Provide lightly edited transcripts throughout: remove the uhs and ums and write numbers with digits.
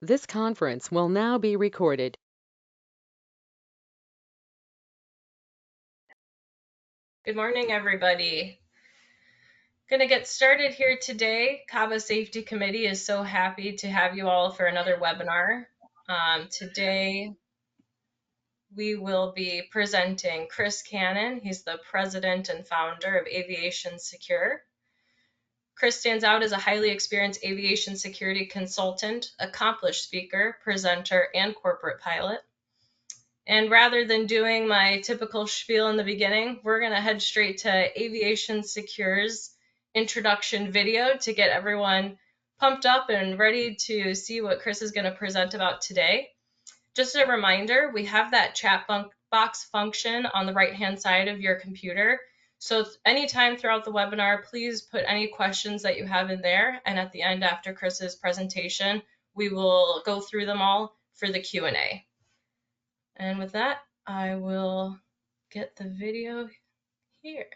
This conference will now be recorded. Good morning, everybody. Going to get started here today. CABAA Safety Committee is so happy to have you all for another webinar. Today, we will be presenting Kris Cannon. He's the president and founder of Aviation Secure. Kris stands out as a highly experienced aviation security consultant, accomplished speaker, presenter, and corporate pilot. And rather than doing my typical spiel in the beginning, we're going to head straight to Aviation Secure's introduction video to get everyone pumped up and ready to see what Kris is going to present about today. Just a reminder, we have that chat box function on the right-hand side of your computer. So anytime throughout the webinar, please put any questions that you have in there. And at the end, after Kris's presentation, we will go through them all for the Q&A. And with that, I will get the video here.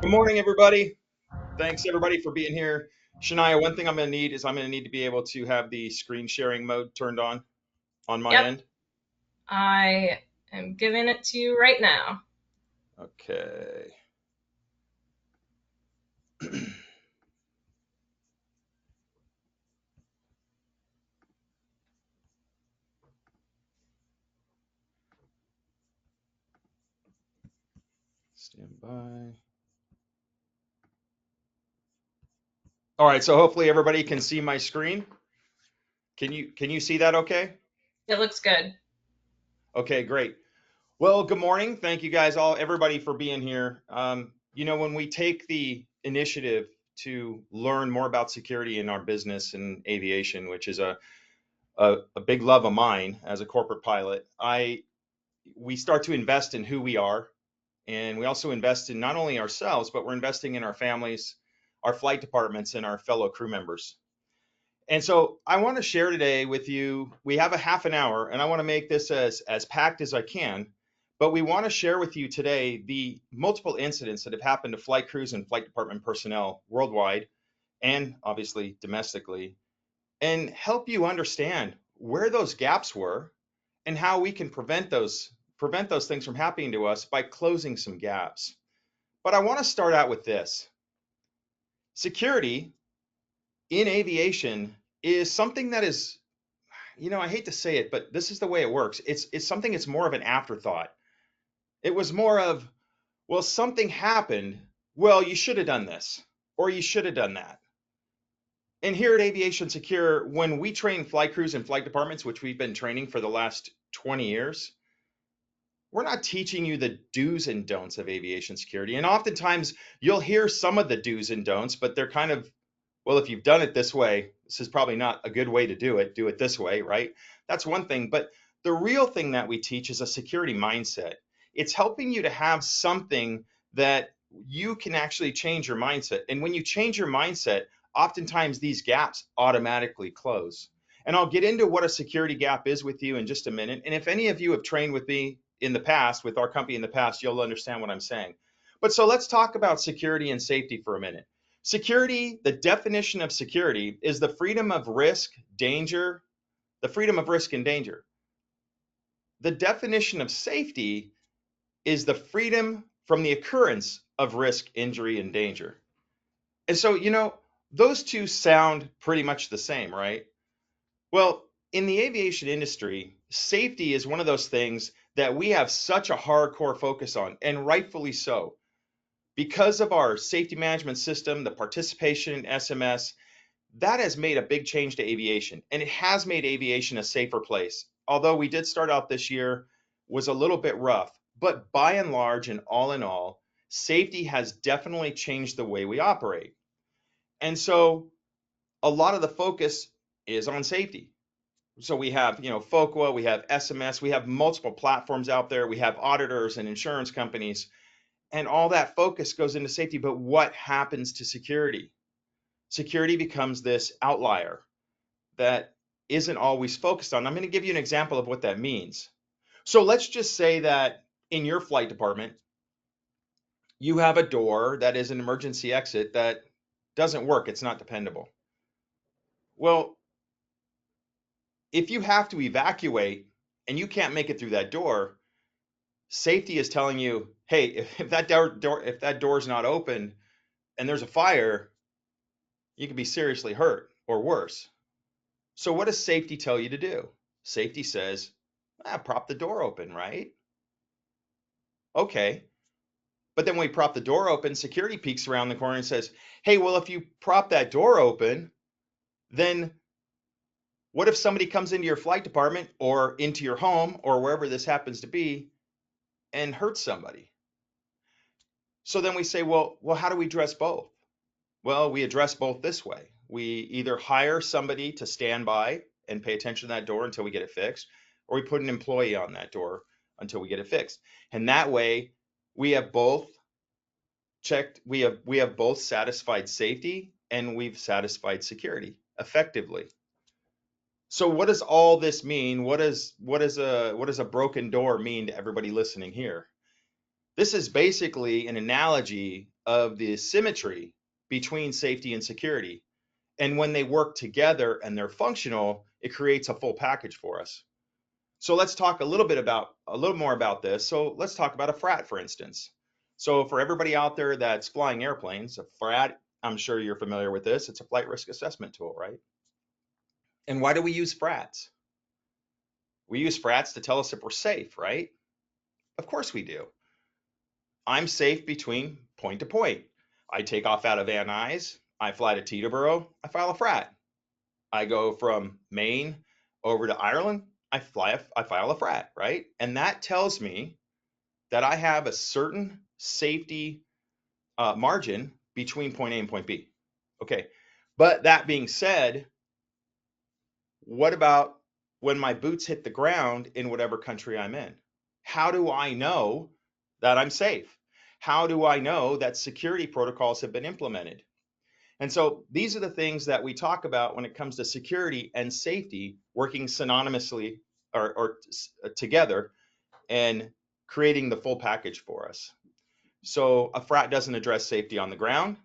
Good morning, everybody. Thanks, everybody, for being here. Shania, one thing I'm going to need is I'm going to need to be able to have the screen sharing mode turned on my Yep, end. I am giving it to you right now. Okay. Stand by. All right, so hopefully everybody can see my screen. Can you see that okay? It looks good. Okay, great. Well, good morning. Thank you guys all, everybody, for being here. When we take the initiative to learn more about security in our business and aviation, which is a big love of mine as a corporate pilot, we start to invest in who we are, and we also invest in not only ourselves, but we're investing in our families, our flight departments, and our fellow crew members. And so I want to share today with you. We have a half an hour, and I want to make this as packed as I can. But we want to share with you today the multiple incidents that have happened to flight crews and flight department personnel worldwide, and obviously domestically, and help you understand where those gaps were and how we can prevent those things from happening to us by closing some gaps. But I want to start out with this. Security in aviation is something that is, I hate to say it, but this is the way it works. It's something that's more of an afterthought. It was more of, well, something happened. Well, you should have done this or you should have done that. And here at Aviation Secure, when we train flight crews and flight departments, which we've been training for the last 20 years, we're not teaching you the do's and don'ts of aviation security. And oftentimes you'll hear some of the do's and don'ts, but they're kind of, well, if you've done it this way, this is probably not a good way to do it this way, right? That's one thing. But the real thing that we teach is a security mindset. It's helping you to have something that you can actually change your mindset. And when you change your mindset, oftentimes these gaps automatically close. And I'll get into what a security gap is with you in just a minute. And if any of you have trained with me in the past, with our company in the past, you'll understand what I'm saying. But so let's talk about security and safety for a minute. Security, the definition of security is the freedom of risk, danger, the freedom of risk and danger. The definition of safety is the freedom from the occurrence of risk, injury, and danger. And so, those two sound pretty much the same, right? Well, in the aviation industry, safety is one of those things that we have such a hardcore focus on, and rightfully so. Because of our safety management system, the participation in SMS, that has made a big change to aviation, and it has made aviation a safer place. Although we did start out this year was a little bit rough, but by and large and all in all, safety has definitely changed the way we operate. And so a lot of the focus is on safety. So we have, FOQA, we have SMS, we have multiple platforms out there, we have auditors and insurance companies, and all that focus goes into safety. But what happens to security? Security becomes this outlier that isn't always focused on. I'm going to give you an example of what that means. So let's just say that in your flight department, you have a door that is an emergency exit that doesn't work, it's not dependable. Well, if you have to evacuate and you can't make it through that door, safety is telling you, hey, if that door is not open and there's a fire, you could be seriously hurt or worse. So what does safety tell you to do? Safety says, prop the door open, right? Okay. But then when we prop the door open, security peeks around the corner and says, hey, well, if you prop that door open, then what if somebody comes into your flight department or into your home or wherever this happens to be and hurts somebody? So then we say, well, how do we address both? Well, we address both this way. We either hire somebody to stand by and pay attention to that door until we get it fixed, or we put an employee on that door until we get it fixed. And that way we have both checked, we have both satisfied safety and we've satisfied security effectively. So what does all this mean? What does a broken door mean to everybody listening here? This is basically an analogy of the symmetry between safety and security. And when they work together and they're functional, it creates a full package for us. So let's talk a little more about this. So let's talk about a frat, for instance. So for everybody out there that's flying airplanes, a frat, I'm sure you're familiar with this. It's a flight risk assessment tool, right? And why do we use frats? We use frats to tell us if we're safe, right? Of course we do. I'm safe between point to point. I take off out of Van Nuys, I fly to Teterboro, I file a frat. I go from Maine over to Ireland, I file a frat, right? And that tells me that I have a certain safety margin between point A and point B. Okay. But that being said, what about when my boots hit the ground in whatever country I'm in? How do I know that I'm safe? How do I know that security protocols have been implemented? And so these are the things that we talk about when it comes to security and safety working synonymously or together and creating the full package for us. So a frat doesn't address safety on the ground.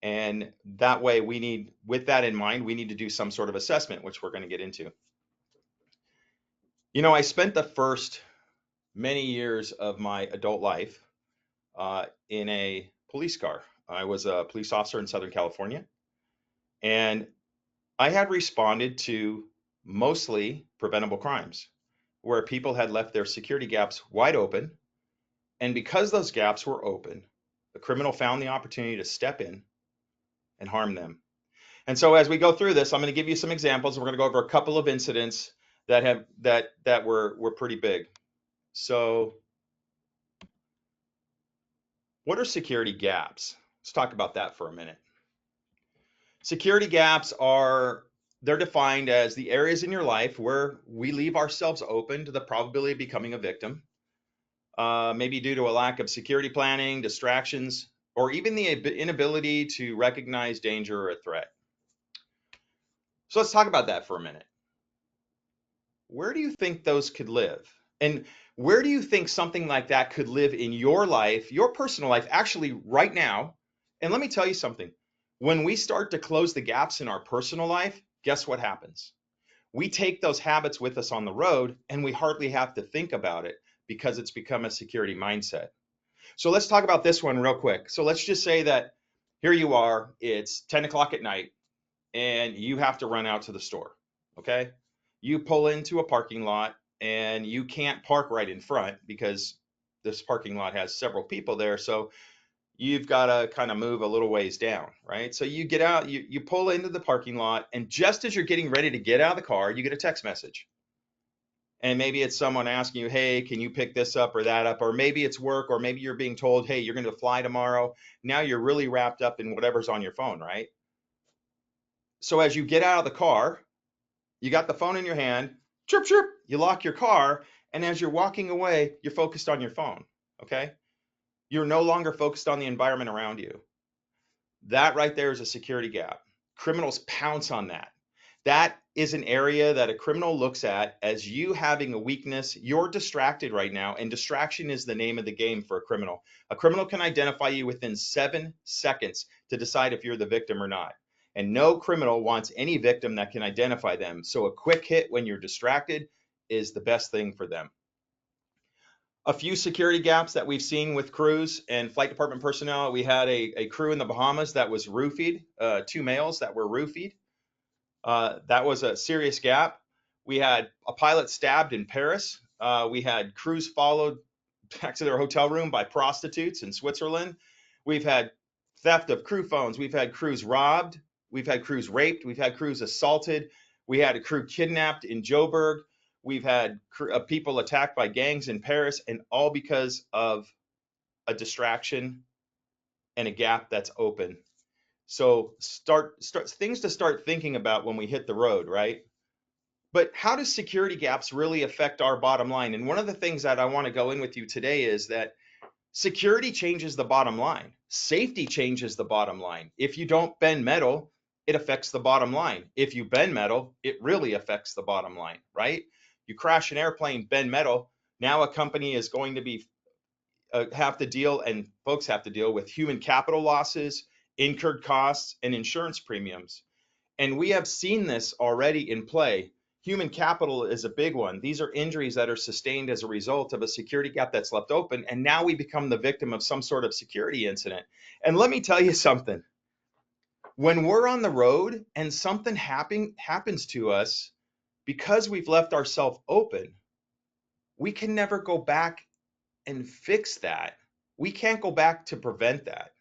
And that way with that in mind, we need to do some sort of assessment, which we're going to get into. I spent the first many years of my adult life in a police car. I was a police officer in Southern California, and I had responded to mostly preventable crimes where people had left their security gaps wide open. And because those gaps were open, the criminal found the opportunity to step in and harm them. And so as we go through this, I'm going to give you some examples. We're going to go over a couple of incidents that were pretty big. So what are security gaps? Let's talk about that for a minute. Security gaps they're defined as the areas in your life where we leave ourselves open to the probability of becoming a victim, maybe due to a lack of security planning, distractions, or even the inability to recognize danger or a threat. So let's talk about that for a minute. Where do you think those could live? And where do you think something like that could live in your life, your personal life, actually right now? And let me tell you something. When we start to close the gaps in our personal life, guess what happens? We take those habits with us on the road and we hardly have to think about it because it's become a security mindset. So let's talk about this one real quick. So let's just say that here you are, it's 10 o'clock at night and you have to run out to the store. Okay. You pull into a parking lot and you can't park right in front because this parking lot has several people there. So you've got to kind of move a little ways down, right? So you get out, you pull into the parking lot, and just as you're getting ready to get out of the car, you get a text message. And maybe it's someone asking you, hey, can you pick this up or that up? Or maybe it's work, or maybe you're being told, hey, you're going to fly tomorrow. Now you're really wrapped up in whatever's on your phone, right? So as you get out of the car, you got the phone in your hand, chirp, chirp, you lock your car. And as you're walking away, you're focused on your phone, okay? You're no longer focused on the environment around you. That right there is a security gap. Criminals pounce on that. That is an area that a criminal looks at as you having a weakness. You're distracted right now, and distraction is the name of the game for a criminal. A criminal can identify you within 7 seconds to decide if you're the victim or not. And no criminal wants any victim that can identify them. So a quick hit when you're distracted is the best thing for them. A few security gaps that we've seen with crews and flight department personnel. We had a crew in the Bahamas that was roofied, 2 males that were roofied. That was a serious gap. We had a pilot stabbed in Paris. We had crews followed back to their hotel room by prostitutes in Switzerland. We've had theft of crew phones. We've had crews robbed. We've had crews raped. We've had crews assaulted. We had a crew kidnapped in Joburg. We've had people attacked by gangs in Paris, and all because of a distraction and a gap that's open. So start things to start thinking about when we hit the road, right? But how does security gaps really affect our bottom line? And one of the things that I want to go in with you today is that security changes the bottom line. Safety changes the bottom line. If you don't bend metal, it affects the bottom line. If you bend metal, it really affects the bottom line, right? You crash an airplane, bend metal. Now a company is going to be have to deal, and folks have to deal with human capital losses, incurred costs, and insurance premiums. And we have seen this already in play. Human capital is a big one. These are injuries that are sustained as a result of a security gap that's left open. And now we become the victim of some sort of security incident. And let me tell you something. When we're on the road and something happens to us because we've left ourselves open, we can never go back and fix that. We can't go back to prevent that.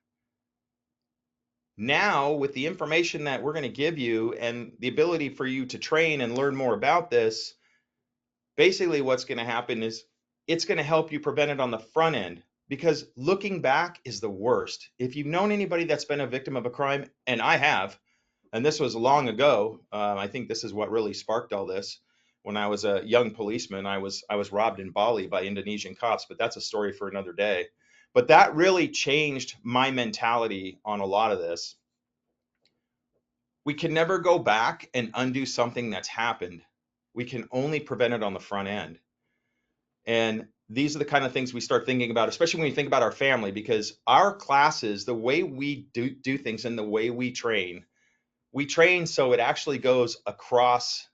Now, with the information that we're going to give you and the ability for you to train and learn more about this, basically what's going to happen is it's going to help you prevent it on the front end, because looking back is the worst. If you've known anybody that's been a victim of a crime, and I have, and this was long ago, I think this is what really sparked all this. When I was a young policeman, I was robbed in Bali by Indonesian cops, but that's a story for another day. But that really changed my mentality on a lot of this. We can never go back and undo something that's happened. We can only prevent it on the front end. And these are the kind of things we start thinking about, especially when we think about our family, because our classes, the way we do things and the way we train so it actually goes across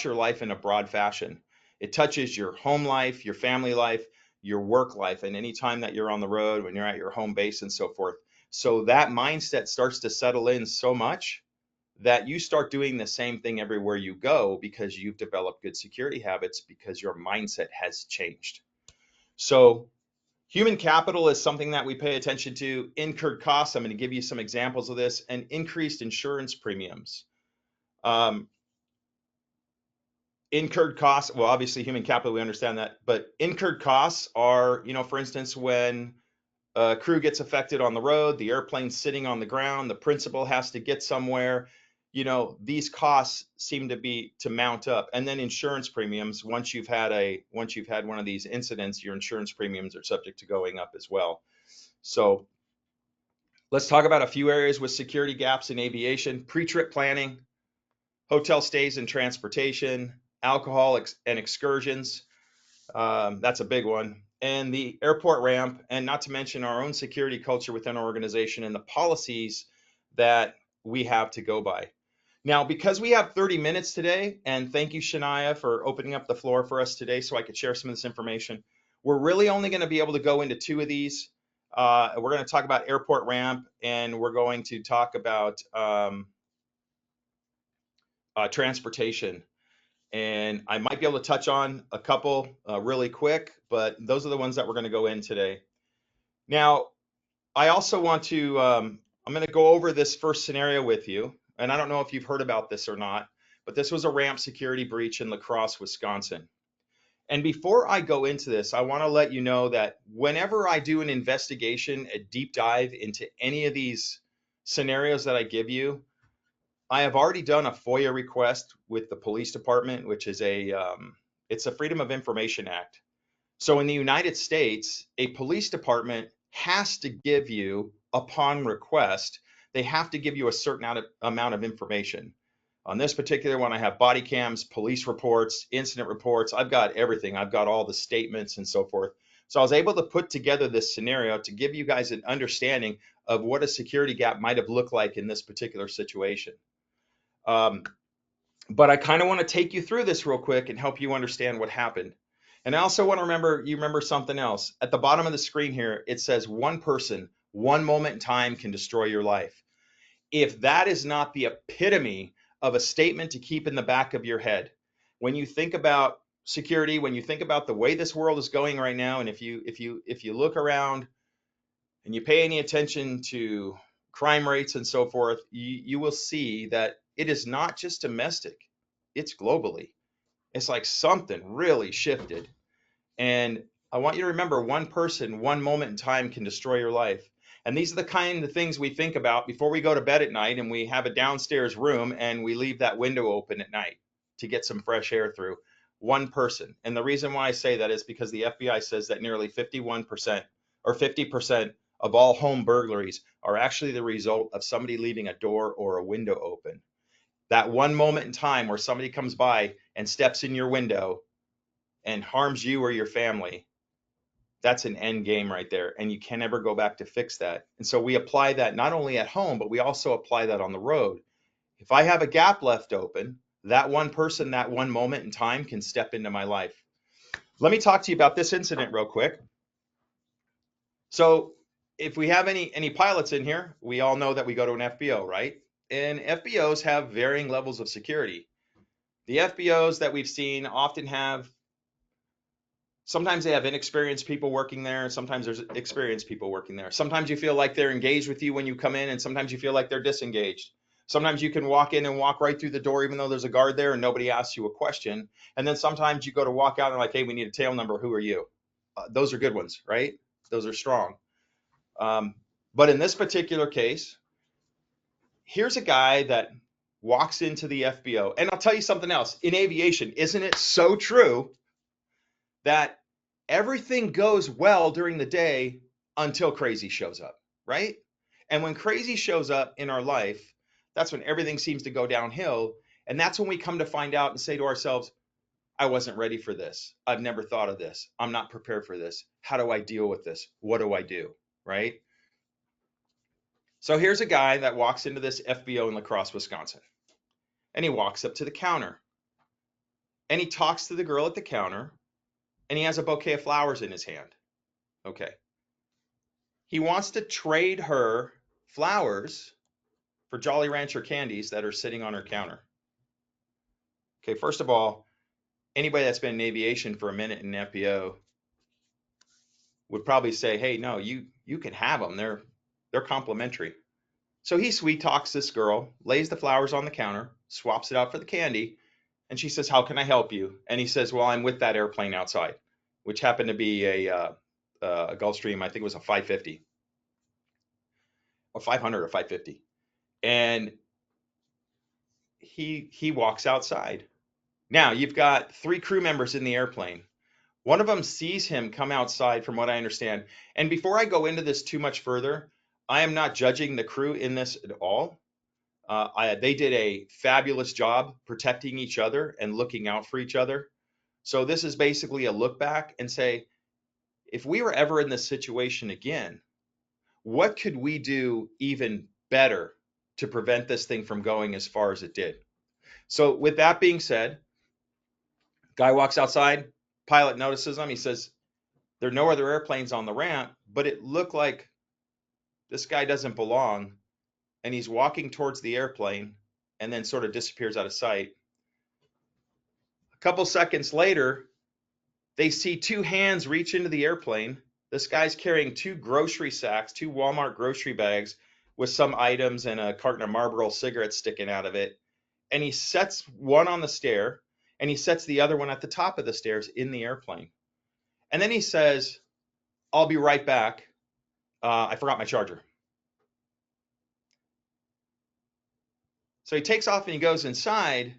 your life in a broad fashion. It touches your home life, your family life, your work life, and any time that you're on the road, when you're at your home base and so forth. So that mindset starts to settle in so much that you start doing the same thing everywhere you go because you've developed good security habits because your mindset has changed. So human capital is something that we pay attention to. Incurred costs, I'm going to give you some examples of this, and increased insurance premiums. Um, Incurred costs, well, obviously human capital, we understand that, but incurred costs are, for instance, when a crew gets affected on the road, the airplane's sitting on the ground, the principal has to get somewhere. These costs seem to mount up. And then insurance premiums, once you've had one of these incidents, your insurance premiums are subject to going up as well. So let's talk about a few areas with security gaps in aviation: pre-trip planning, hotel stays and transportation, alcohol and excursions. That's a big one. And the airport ramp, and not to mention our own security culture within our organization and the policies that we have to go by. Now, because we have 30 minutes today, and thank you, Shania, for opening up the floor for us today so I could share some of this information, we're really only going to be able to go into 2 of these. We're going to talk about airport ramp, and we're going to talk about transportation. And I might be able to touch on a couple really quick, but those are the ones that we're going to go in today. Now, I also want to, I'm going to go over this first scenario with you. And I don't know if you've heard about this or not, but this was a ramp security breach in La Crosse, Wisconsin. And before I go into this, I want to let you know that whenever I do an investigation, a deep dive into any of these scenarios that I give you, I have already done a FOIA request with the police department, which is it's a Freedom of Information Act. So in the United States, a police department has to give you, upon request, they have to give you a certain amount of information. On this particular one, I have body cams, police reports, incident reports. I've got everything. I've got all the statements and so forth. So I was able to put together this scenario to give you guys an understanding of what a security gap might have looked like in this particular situation. Um, but I kind of want to take you through this real quick and help you understand what happened. And I also want to remember something else. At the bottom of the screen here, it says one person, one moment in time can destroy your life. If that is not the epitome of a statement to keep in the back of your head, when you think about security, when you think about the way this world is going right now, and if you look around and you pay any attention to crime rates and so forth, you will see that it is not just domestic, it's globally. It's like something really shifted. And I want you to remember one person, one moment in time can destroy your life. And these are the kind of things we think about before we go to bed at night and we have a downstairs room and we leave that window open at night to get some fresh air through. One person. And the reason why I say that is because the FBI says that nearly 51% or 50% of all home burglaries are actually the result of somebody leaving a door or a window open. That one moment in time where somebody comes by and steps in your window and harms you or your family, that's an end game right there. And you can never go back to fix that. And so we apply that not only at home, but we also apply that on the road. If I have a gap left open, that one person, that one moment in time can step into my life. Let me talk to you about this incident real quick. So if we have any pilots in here, we all know that we go to an FBO, right? And FBOs have varying levels of security. The FBOs that we've seen often have, sometimes they have inexperienced people working there. Sometimes there's experienced people working there. Sometimes you feel like they're engaged with you when you come in, and sometimes you feel like they're disengaged. Sometimes you can walk in and walk right through the door, even though there's a guard there and nobody asks you a question. And then sometimes you go to walk out and like, hey, we need a tail number. Who are you? Those are good ones, right? Those are strong. But in this particular case, here's a guy that walks into the FBO. And I'll tell you something else. In aviation, isn't it so true that everything goes well during the day until crazy shows up, right? And when crazy shows up in our life, that's when everything seems to go downhill. And that's when we come to find out and say to ourselves, I wasn't ready for this. I've never thought of this. I'm not prepared for this. How do I deal with this? What do I do? Right? So here's a guy that walks into this FBO in La Crosse, Wisconsin. And he walks up to the counter. And he talks to the girl at the counter. And he has a bouquet of flowers in his hand. Okay. He wants to trade her flowers for Jolly Rancher candies that are sitting on her counter. Okay, first of all, anybody that's been in aviation for a minute in an FBO would probably say, "Hey, no, you can have them. They're complimentary." So he sweet talks this girl, lays the flowers on the counter, swaps it out for the candy, and she says, "How can I help you?" And he says, "Well, I'm with that airplane outside," which happened to be a Gulfstream. I think it was a 550, or 500 or 550. And he walks outside. Now you've got three crew members in the airplane. One of them sees him come outside, from what I understand. And before I go into this too much further, I am not judging the crew in this at all. They did a fabulous job protecting each other and looking out for each other. So this is basically a look back and say, if we were ever in this situation again, what could we do even better to prevent this thing from going as far as it did? So with that being said, guy walks outside, pilot notices him. He says, there are no other airplanes on the ramp, but it looked like this guy doesn't belong. And he's walking towards the airplane and then sort of disappears out of sight. A couple seconds later, they see two hands reach into the airplane. This guy's carrying two grocery sacks, two Walmart grocery bags with some items and a carton of Marlboro cigarettes sticking out of it. And he sets one on the stair and he sets the other one at the top of the stairs in the airplane. And then he says, "I'll be right back. I forgot my charger." So he takes off and he goes inside.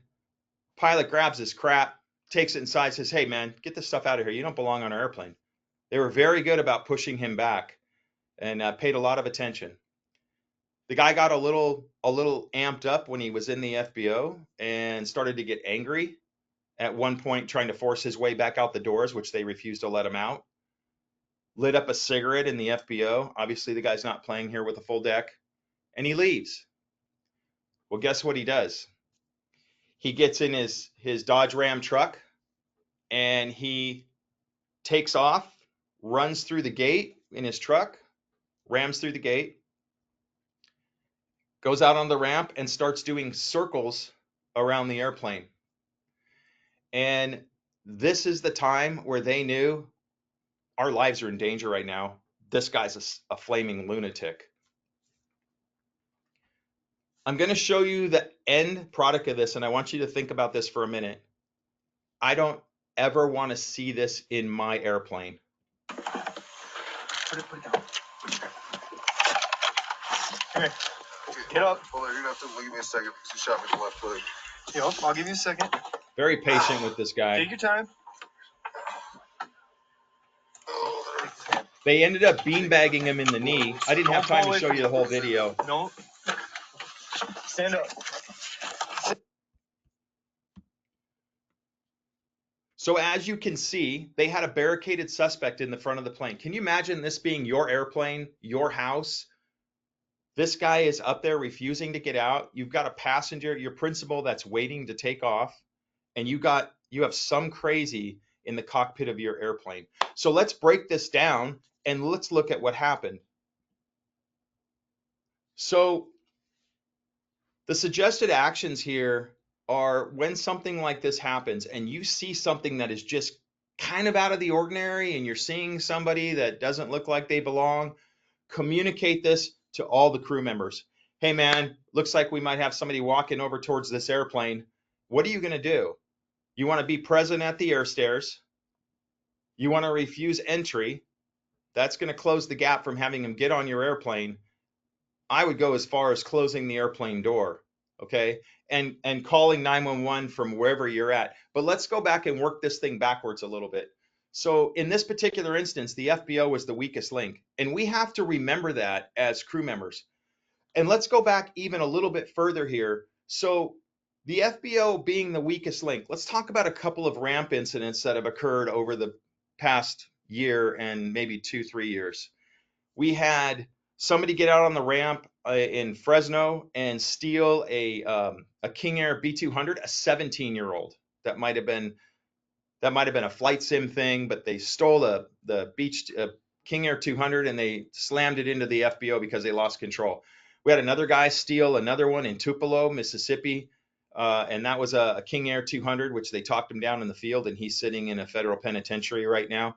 Pilot grabs his crap, takes it inside, says, "Hey, man, get this stuff out of here. You don't belong on our airplane." They were very good about pushing him back and paid a lot of attention. The guy got a little amped up when he was in the FBO and started to get angry. At one point, trying to force his way back out the doors, which they refused to let him out. Lit up a cigarette in the FBO. Obviously, the guy's not playing here with a full deck, and he leaves. Well, guess what he does? He gets in his Dodge Ram truck and he takes off, runs through the gate in his truck, rams through the gate, goes out on the ramp and starts doing circles around the airplane. And this is the time where they knew our lives are in danger right now. This guy's a flaming lunatic. I'm going to show you the end product of this, and I want you to think about this for a minute. I don't ever want to see this in my airplane. Put it down. Come here. Get up. Hold on, you're gonna have to give me a second. She shot me in the left foot. Yep, I'll give you a second. Very patient with this guy. Take your time. They ended up beanbagging him in the knee. I didn't have time to show you the whole video. No. Stand up. So as you can see, they had a barricaded suspect in the front of the plane. Can you imagine this being your airplane, your house? This guy is up there refusing to get out. You've got a passenger, your principal, that's waiting to take off, and you have some crazy in the cockpit of your airplane. So let's break this down and let's look at what happened. So the suggested actions here are when something like this happens and you see something that is just kind of out of the ordinary and you're seeing somebody that doesn't look like they belong, communicate this to all the crew members. "Hey man, looks like we might have somebody walking over towards this airplane. What are you going to do? You want to be present at the air stairs. You want to refuse entry. That's going to close the gap from having them get on your airplane. I would go as far as closing the airplane door, okay? And calling 911 from wherever you're at. But let's go back and work this thing backwards a little bit. So in this particular instance, the FBO was the weakest link. And we have to remember that as crew members. And let's go back even a little bit further here. So the FBO being the weakest link, let's talk about a couple of ramp incidents that have occurred over the past year and maybe 2-3 years. We had somebody get out on the ramp in Fresno and steal a King Air B200, a 17-year-old. That might have been a flight sim thing, but they stole the King Air 200 and they slammed it into the FBO because they lost control. We had another guy steal another one in Tupelo, Mississippi, and that was a King Air 200, which they talked him down in the field, and he's sitting in a federal penitentiary right now.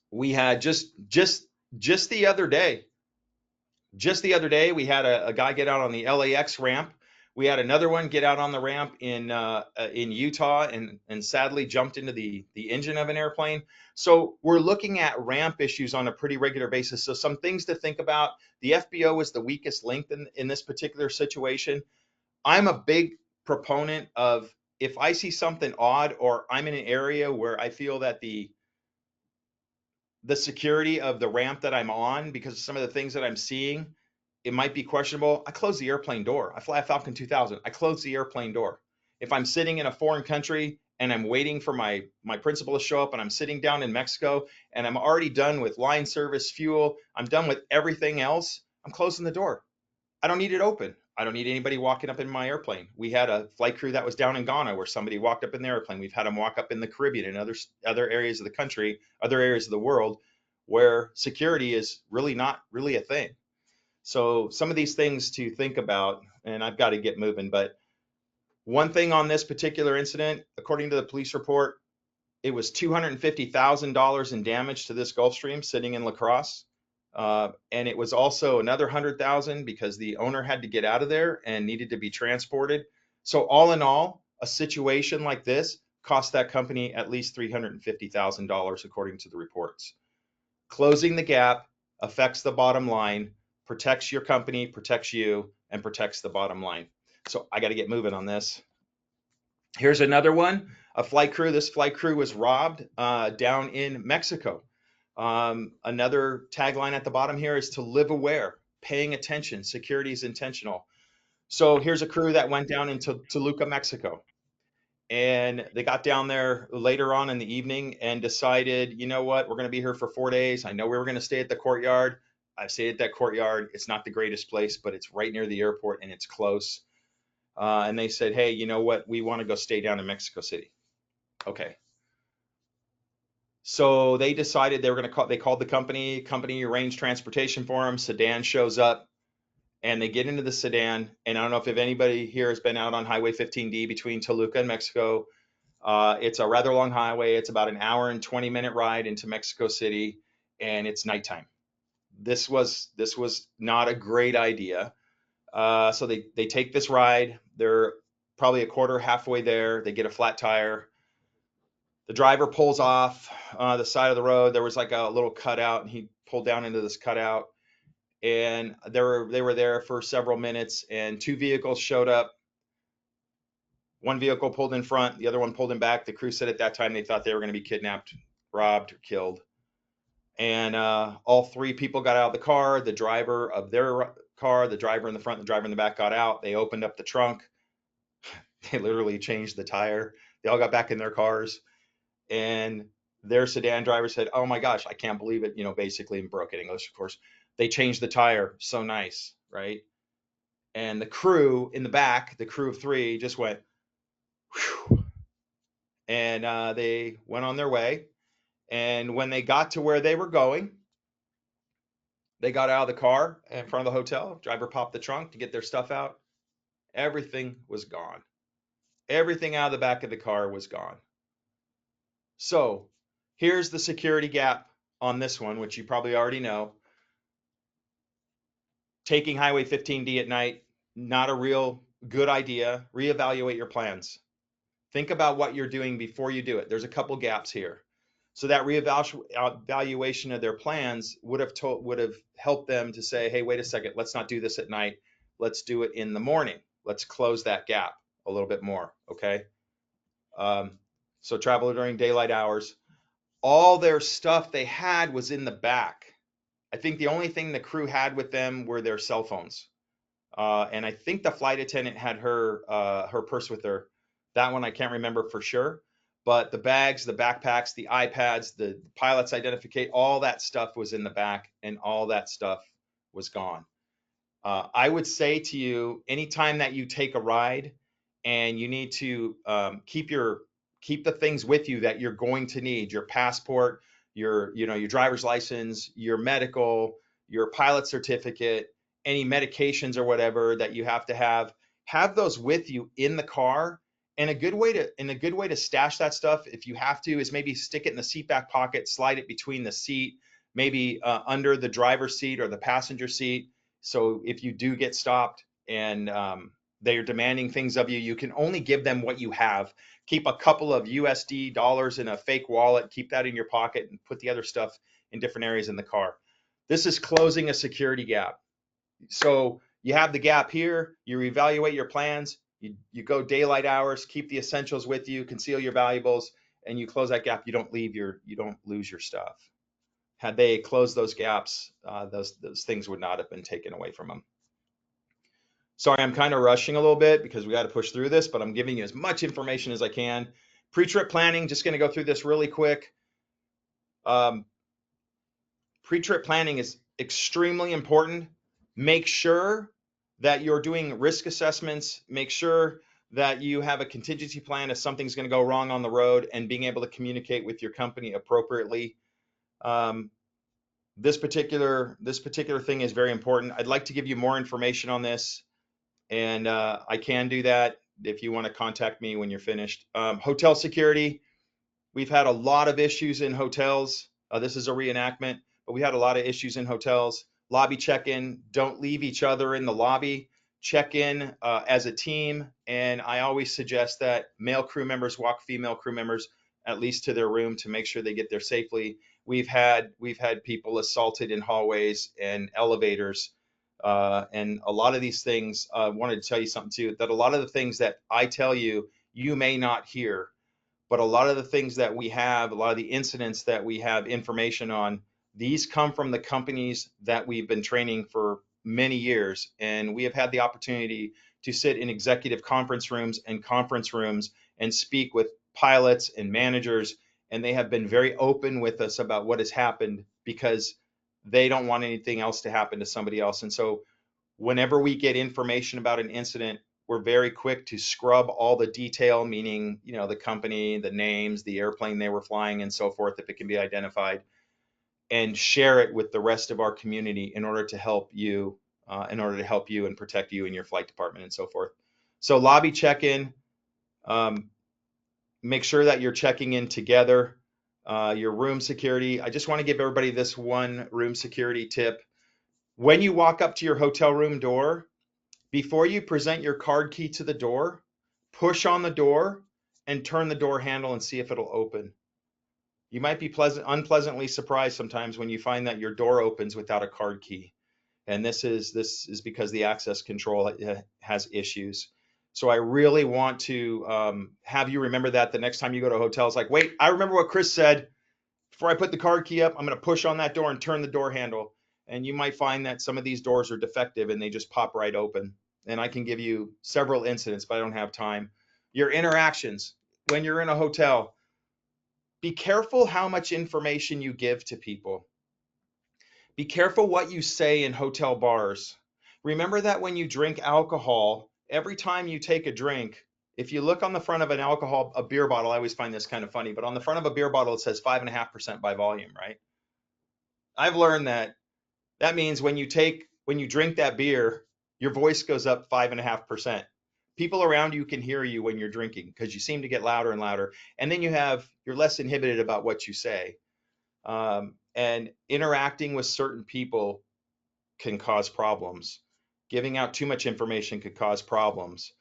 We had just the other day, we had a guy get out on the LAX ramp. We had another one get out on the ramp in Utah and sadly jumped into the engine of an airplane. So we're looking at ramp issues on a pretty regular basis. So some things to think about. The FBO was the weakest link in this particular situation. I'm a big proponent of, if I see something odd or I'm in an area where I feel that the security of the ramp that I'm on, because of some of the things that I'm seeing, it might be questionable, I close the airplane door. I fly a Falcon 2000. I close the airplane door. If I'm sitting in a foreign country and I'm waiting for my principal to show up and I'm sitting down in Mexico and I'm already done with line service, fuel, I'm done with everything else, I'm closing the door. I don't need it open. I don't need anybody walking up in my airplane. We had a flight crew that was down in Ghana where somebody walked up in the airplane. We've had them walk up in the Caribbean and other areas of the country, other areas of the world where security is really not really a thing. So some of these things to think about, and I've got to get moving. But one thing on this particular incident, according to the police report, it was $250,000 in damage to this Gulfstream sitting in La Crosse. And it was also another 100,000 because the owner had to get out of there and needed to be transported. So all in all, a situation like this cost that company at least $350,000 according to the reports. Closing the gap affects the bottom line, protects your company, protects you, and protects the bottom line. So I got to get moving on this. Here's another one. A flight crew. This flight crew was robbed down in Mexico. Another tagline at the bottom here is to live aware, paying attention. Security is intentional. So here's a crew that went down into Toluca, Mexico. And they got down there later on in the evening and decided, you know what, we're going to be here for 4 days. I know we were going to stay at the courtyard. I've stayed at that courtyard. It's not the greatest place, but it's right near the airport and it's close. And they said, hey, you know what, we want to go stay down in Mexico City. Okay. So they decided they were going to call, they called the company arranged transportation for them. Sedan shows up and they get into the sedan. And I don't know if anybody here has been out on Highway 15D between Toluca and Mexico. It's a rather long highway. It's about an hour and 20-minute ride into Mexico City, and it's nighttime. This was not a great idea. So they take this ride. They're probably a quarter, halfway there. They get a flat tire. The driver pulls off the side of the road. There was like a little cutout, and he pulled down into this cutout. And they were there for several minutes, and two vehicles showed up. One vehicle pulled in front, the other one pulled in back. The crew said at that time they thought they were going to be kidnapped, robbed, or killed. And all three people got out of the car. The driver of their car, the driver in the front, the driver in the back got out. They opened up the trunk. They literally changed the tire. They all got back in their cars. And their sedan driver said, oh my gosh, I can't believe it. You know, basically in broken English, of course. They changed the tire. So nice, right? And the crew in the back, the crew of three, just went, whew. And they went on their way. And when they got to where they were going, they got out of the car in front of the hotel. Driver popped the trunk to get their stuff out. Everything was gone. Everything out of the back of the car was gone. So here's the security gap on this one, which you probably already know. Taking Highway 15D at night, not a real good idea. Reevaluate your plans. Think about what you're doing before you do it. There's a couple gaps here. So that reevaluation of their plans would have helped them to say, hey, wait a second, let's not do this at night. Let's do it in the morning. Let's close that gap a little bit more, okay? So travel during daylight hours. All their stuff they had was in the back. I think the only thing the crew had with them were their cell phones. And I think the flight attendant had her purse with her. That one I can't remember for sure. But the bags, the backpacks, the iPads, the pilot's identification, all that stuff was in the back, and all that stuff was gone. I would say to you, anytime that you take a ride and you need to keep the things with you that you're going to need, your passport, your driver's license, your medical, your pilot certificate, any medications or whatever that you have to have those with you in the car. And a good way to stash that stuff, if you have to, is maybe stick it in the seat back pocket, slide it between the seat, maybe under the driver's seat or the passenger seat. So if you do get stopped and they are demanding things of you, you can only give them what you have. Keep a couple of USD dollars in a fake wallet, keep that in your pocket, and put the other stuff in different areas in the car. This is closing a security gap. So you have the gap here, you reevaluate your plans, you go daylight hours, keep the essentials with you, conceal your valuables, and you close that gap. You don't lose your stuff. Had they closed those gaps, those things would not have been taken away from them. Sorry, I'm kind of rushing a little bit because we got to push through this, but I'm giving you as much information as I can. Pre-trip planning, just going to go through this really quick. Pre-trip planning is extremely important. Make sure that you're doing risk assessments. Make sure that you have a contingency plan if something's going to go wrong on the road, and being able to communicate with your company appropriately. this particular thing is very important. I'd like to give you more information on this, and I can do that if you want to contact me when you're finished. Hotel security. We've had a lot of issues in hotels. This is a reenactment, but we had a lot of issues in hotels. Lobby check-in. Don't leave each other in the lobby. Check in as a team, and I always suggest that male crew members walk female crew members at least to their room to make sure they get there safely. We've had people assaulted in hallways and elevators, and a lot of these things. I wanted to tell you something too. That a lot of the things that I tell you, you may not hear, but a lot of the things that we have, a lot of the incidents that we have information on, these come from the companies that we've been training for many years. And we have had the opportunity to sit in executive conference rooms and speak with pilots and managers. And they have been very open with us about what has happened because they don't want anything else to happen to somebody else. And so whenever we get information about an incident, we're very quick to scrub all the detail, meaning, the company, the names, the airplane they were flying, and so forth, if it can be identified, and share it with the rest of our community in order to help you, and protect you and your flight department and so forth. So lobby check-in, make sure that you're checking in together. Your room security. I just want to give everybody this one room security tip. When you walk up to your hotel room door, before you present your card key to the door, push on the door and turn the door handle and see if it'll open. You might be unpleasantly surprised sometimes when you find that your door opens without a card key. And this is because the access control has issues. So I really want to have you remember that the next time you go to a hotel. It's like, wait, I remember what Kris said. Before I put the card key up, I'm going to push on that door and turn the door handle. And you might find that some of these doors are defective and they just pop right open. And I can give you several incidents, but I don't have time. Your interactions when you're in a hotel, be careful how much information you give to people. Be careful what you say in hotel bars. Remember that when you drink alcohol, every time you take a drink, if you look on the front of a beer bottle, I always find this kind of funny, but on the front of a beer bottle, it says 5.5% by volume, right? I've learned that means when you drink that beer, your voice goes up 5.5%. People around you can hear you when you're drinking because you seem to get louder and louder. And then you're less inhibited about what you say. And interacting with certain people can cause problems. Giving out too much information could cause problems.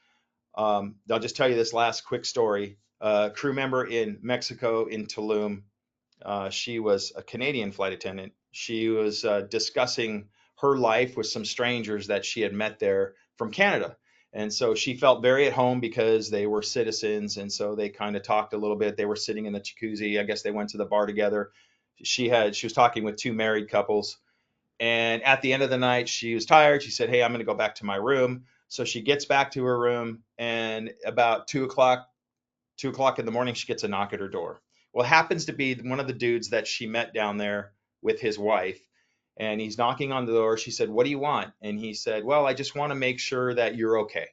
I'll just tell you this last quick story. A crew member in Mexico, in Tulum, she was a Canadian flight attendant. She was discussing her life with some strangers that she had met there from Canada. And so she felt very at home because they were citizens. And so they kind of talked a little bit. They were sitting in the jacuzzi. I guess they went to the bar together. She was talking with two married couples. And at the end of the night, she was tired. She said, "Hey, I'm going to go back to my room." So she gets back to her room, and about 2 o'clock in the morning, she gets a knock at her door. Well, it happens to be one of the dudes that she met down there with his wife, and he's knocking on the door. She said, "What do you want?" And he said, "Well, I just want to make sure that you're okay."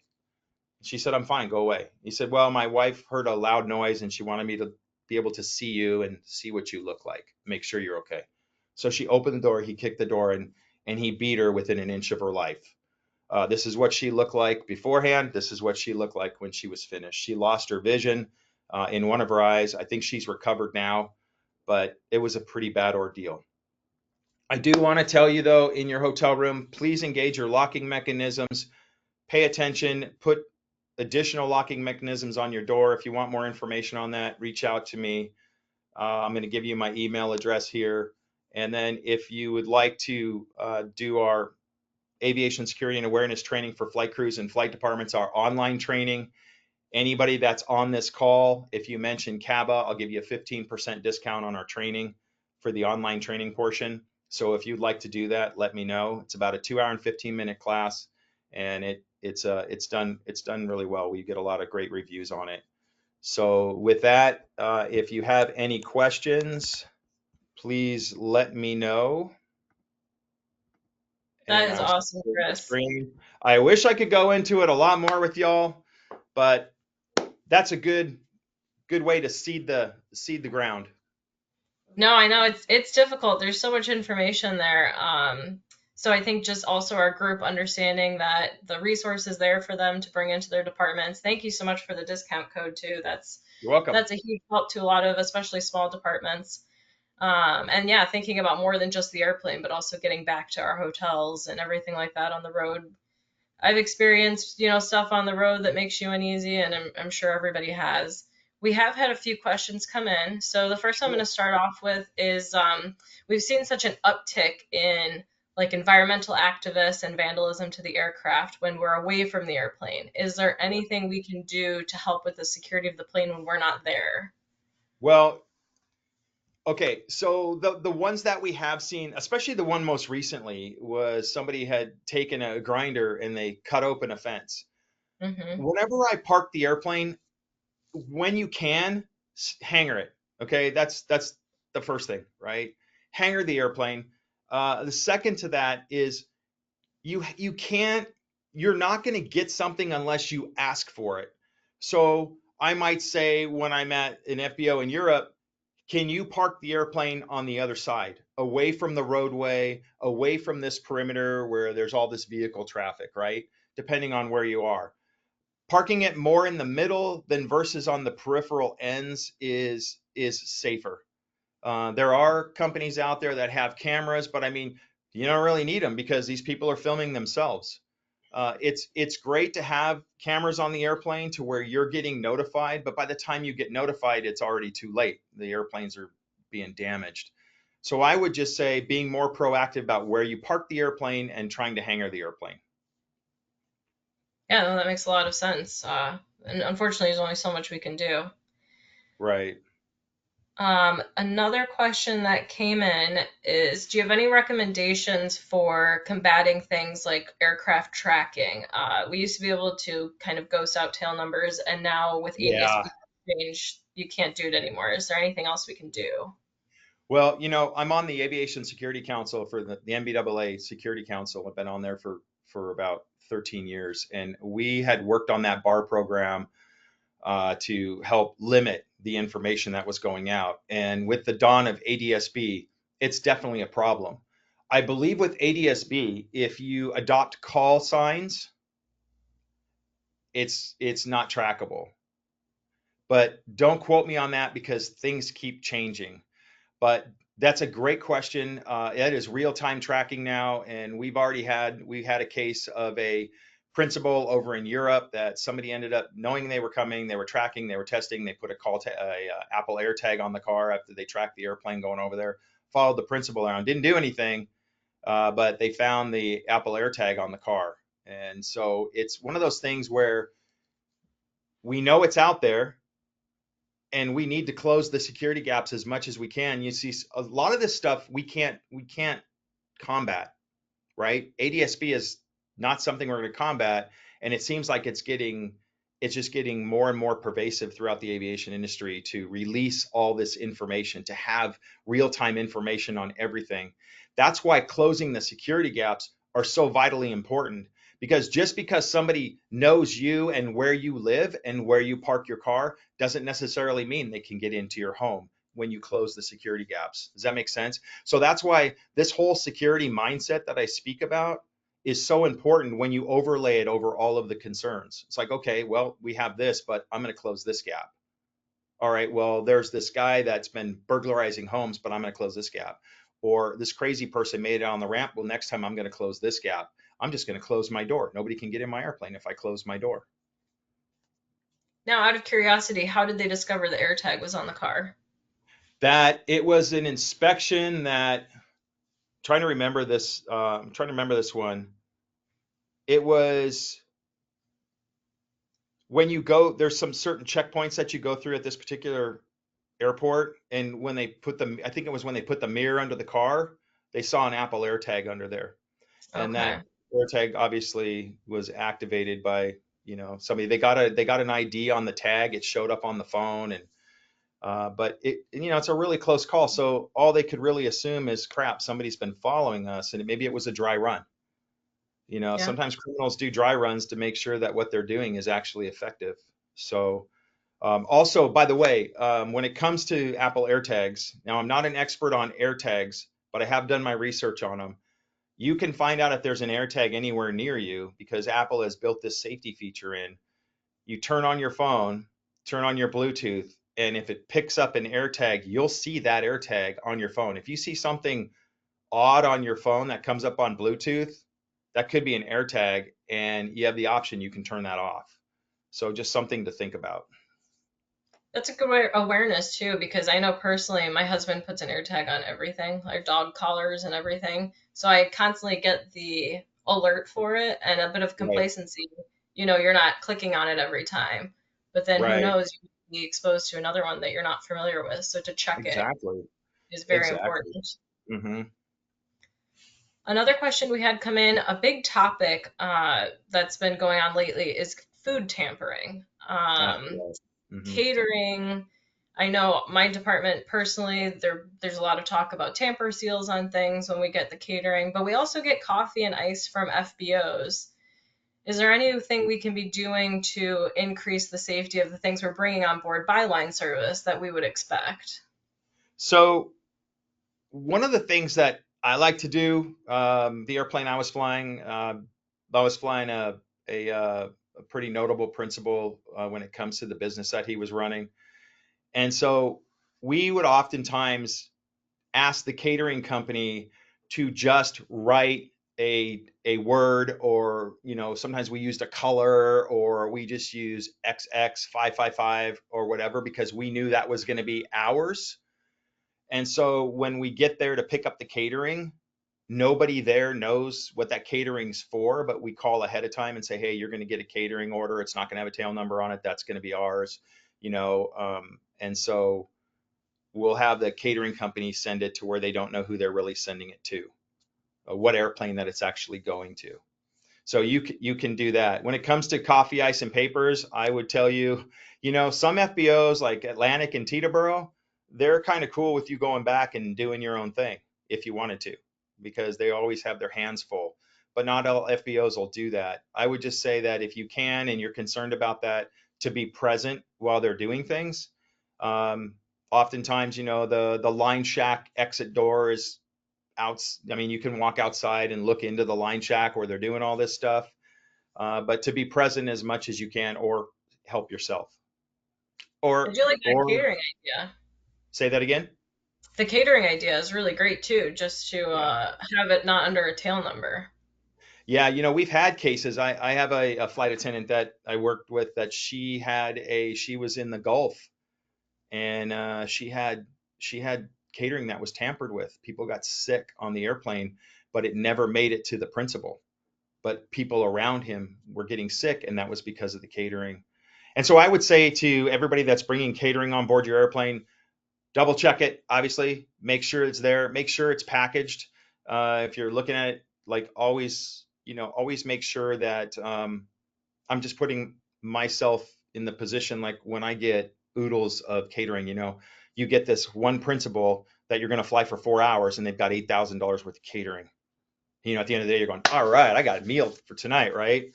She said, "I'm fine, go away." He said, "Well, my wife heard a loud noise and she wanted me to be able to see you and see what you look like, make sure you're okay." So she opened the door, he kicked the door, and he beat her within an inch of her life. This is what she looked like beforehand. This is what she looked like when she was finished. She lost her vision in one of her eyes. I think she's recovered now, but it was a pretty bad ordeal. I do want to tell you, though, in your hotel room, please engage your locking mechanisms. Pay attention. Put additional locking mechanisms on your door. If you want more information on that, reach out to me. I'm going to give you my email address here. And then if you would like to do our aviation security and awareness training for flight crews and flight departments, our online training, anybody that's on this call, if you mention CABAA, I'll give you a 15% discount on our training for the online training portion. So if you'd like to do that, let me know. It's about a 2 hour and 15-minute class, and it's done really well. We get a lot of great reviews on it. So with that, if you have any questions, please let me know. That And is I'll awesome, share my Kris. screen. I wish I could go into it a lot more with y'all, but that's a good way to seed the ground. No, I know it's difficult. There's so much information there. So I think just also our group understanding that the resources there for them to bring into their departments. Thank you so much for the discount code too. You're welcome. That's a huge help to a lot of especially small departments. And yeah, thinking about more than just the airplane, but also getting back to our hotels and everything like that on the road. I've experienced, stuff on the road that makes you uneasy, and I'm sure everybody has. We have had a few questions come in. So the first one I'm going Sure. to start off with is we've seen such an uptick in like environmental activists and vandalism to the aircraft when we're away from the airplane. Is there anything we can do to help with the security of the plane when we're not there? Well, okay, so the ones that we have seen, especially the one most recently, was somebody had taken a grinder and they cut open a fence. Hmm. Whenever I park the airplane, when you can, hangar it. Okay, that's the first thing, right? Hangar the airplane. The second to that is you can't you're not going to get something unless you ask for it. So I might say when I'm at an FBO in Europe, can you park the airplane on the other side, away from the roadway, away from this perimeter where there's all this vehicle traffic, right? Depending on where you are. Parking it more in the middle than versus on the peripheral ends is safer. There are companies out there that have cameras, but I mean, you don't really need them because these people are filming themselves. It's great to have cameras on the airplane to where you're getting notified, but by the time you get notified, it's already too late. The airplanes are being damaged. So I would just say being more proactive about where you park the airplane and trying to hangar the airplane. Yeah, no, that makes a lot of sense. And unfortunately, there's only so much we can do. Right. Another question that came in is, do you have any recommendations for combating things like aircraft tracking? We used to be able to kind of ghost out tail numbers, and now with Yeah. ADS-B change, you can't do it anymore. Is there anything else we can do? Well, I'm on the Aviation Security Council for the NBAA Security Council. I've been on there for about 13 years, and we had worked on that bar program to help limit the information that was going out. And with the dawn of ADSB, it's definitely a problem. I believe with ADSB, if you adopt call signs, it's not trackable. But don't quote me on that because things keep changing. But that's a great question. It is real time tracking now, and we had a case of a principal over in Europe that somebody ended up knowing they were coming, they were tracking, they were testing, they put a Apple AirTag on the car after they tracked the airplane going over there. Followed the principal around, didn't do anything, but they found the Apple AirTag on the car, and so it's one of those things where we know it's out there and we need to close the security gaps as much as we can. You see a lot of this stuff we can't combat, right? ADSB is not something we're going to combat, and it seems like it's just getting more and more pervasive throughout the aviation industry to release all this information, to have real-time information on everything. That's why closing the security gaps are so vitally important, because just because somebody knows you and where you live and where you park your car doesn't necessarily mean they can get into your home when you close the security gaps. Does that make sense? So that's why this whole security mindset that I speak about is so important when you overlay it over all of the concerns. It's like, okay, well, we have this, but I'm going to close this gap. All right, well, there's this guy that's been burglarizing homes, but I'm going to close this gap. Or this crazy person made it on the ramp. Well, next time I'm going to close this gap. I'm just going to close my door. Nobody can get in my airplane if I close my door. Now, out of curiosity, how did they discover the AirTag was on the car? That it was an inspection that, trying to remember this, I'm trying to remember this one. It was when you go, there's some certain checkpoints that you go through at this particular airport, and when they put the, I think it was when they put the mirror under the car, they saw an Apple AirTag under there, and that Okay. AirTag obviously was activated by somebody. They got an ID on the tag. It showed up on the phone, and but it's a really close call. So all they could really assume is, crap, somebody's been following us, and maybe it was a dry run. Yeah. Sometimes criminals do dry runs to make sure that what they're doing is actually effective. So Also, by the way, when it comes to Apple AirTags, now I'm not an expert on AirTags, but I have done my research on them. You can find out if there's an AirTag anywhere near you because Apple has built this safety feature in. You turn on your phone, turn on your Bluetooth, and if it picks up an AirTag, you'll see that AirTag on your phone. If you see something odd on your phone that comes up on Bluetooth, that could be an AirTag, and you have the option you can turn that off. So just something to think about. That's a good awareness too, because I know personally my husband puts an AirTag on everything, like dog collars and everything. So I constantly get the alert for it and a bit of Right. complacency. You know, you're not clicking on it every time, but then who Right. knows, you could be exposed to another one that you're not familiar with. So to check it Exactly. is very Exactly. important. Hmm. Another question we had come in, a big topic that's been going on lately is food tampering. Ah, yeah. Hmm. Catering. I know my department personally, there's a lot of talk about tamper seals on things when we get the catering, but we also get coffee and ice from FBOs. Is there anything we can be doing to increase the safety of the things we're bringing on board by line service that we would expect? So one of the things that I like to do, the airplane I was flying a pretty notable principal when it comes to the business that he was running. And so we would oftentimes ask the catering company to just write a word, or sometimes we used a color, or we just use XX 555 or whatever, because we knew that was going to be ours. And so when we get there to pick up the catering, nobody there knows what that catering's for, but we call ahead of time and say, hey, you're going to get a catering order. It's not going to have a tail number on it. That's going to be ours. And so we'll have the catering company send it to where they don't know who they're really sending it to, what airplane that it's actually going to. So you can do that. When it comes to coffee, ice, and papers, I would tell you, some FBOs like Atlantic and Teterboro, they're kind of cool with you going back and doing your own thing if you wanted to, because they always have their hands full. But not all FBOs will do that. I would just say that if you can and you're concerned about that, to be present while they're doing things. Um, Oftentimes, the line shack exit door is out. I mean, you can walk outside and look into the line shack where they're doing all this stuff, but to be present as much as you can, or help yourself, I or do like that or catering idea. say that again. The catering idea is really great too, just to Yeah, have it not under a tail number. yeah. We've had cases. I have a flight attendant that I worked with that she was in the Gulf, and she had catering that was tampered with. People got sick on the airplane, but it never made it to the principal. But people around him were getting sick, and that was because of the catering. And so I would say to everybody that's bringing catering on board your airplane, double check it. Obviously, make sure it's there. Make sure it's packaged. If you're looking at it, like always make sure that I'm just putting myself in the position like when I get oodles of catering. You get this one principal that you're going to fly for 4 hours, and they've got $8,000 worth of catering. At the end of the day, you're going, all right, I got a meal for tonight, right?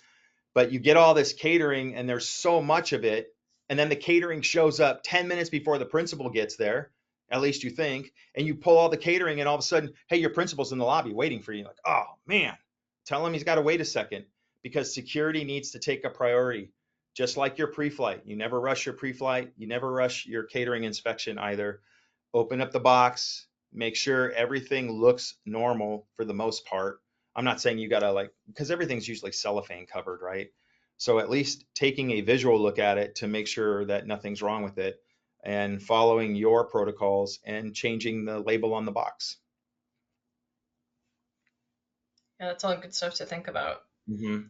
But you get all this catering and there's so much of it, and then the catering shows up 10 minutes before the principal gets there, at least you think, and you pull all the catering, and all of a sudden, hey, your principal's in the lobby waiting for you. Like, oh man, tell him he's got to wait a second, because security needs to take a priority. Just like your pre-flight, you never rush your pre-flight, you never rush your catering inspection either. Open up the box, make sure everything looks normal for the most part. I'm not saying you gotta, like, because everything's usually cellophane covered, right? So at least taking a visual look at it to make sure that nothing's wrong with it, and following your protocols and changing the label on the box. Yeah, that's all good stuff to think about. Hmm.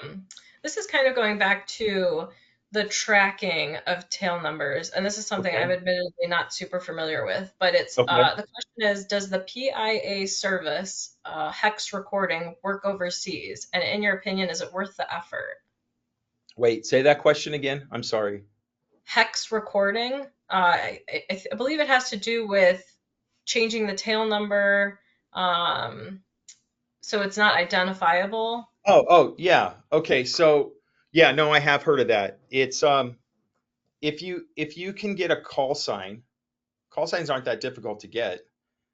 Um, this is kind of going back to the tracking of tail numbers, and this is something I'm Okay. admittedly not super familiar with, but it's Okay. the question is, does the PIA service hex recording work overseas? And in your opinion, is it worth the effort? Wait, say that question again. I'm sorry. Hex recording, I believe it has to do with changing the tail number, um, so it's not identifiable. Oh, yeah. Okay. So, yeah, no, I have heard of that. if you can get a call sign, call signs aren't that difficult to get.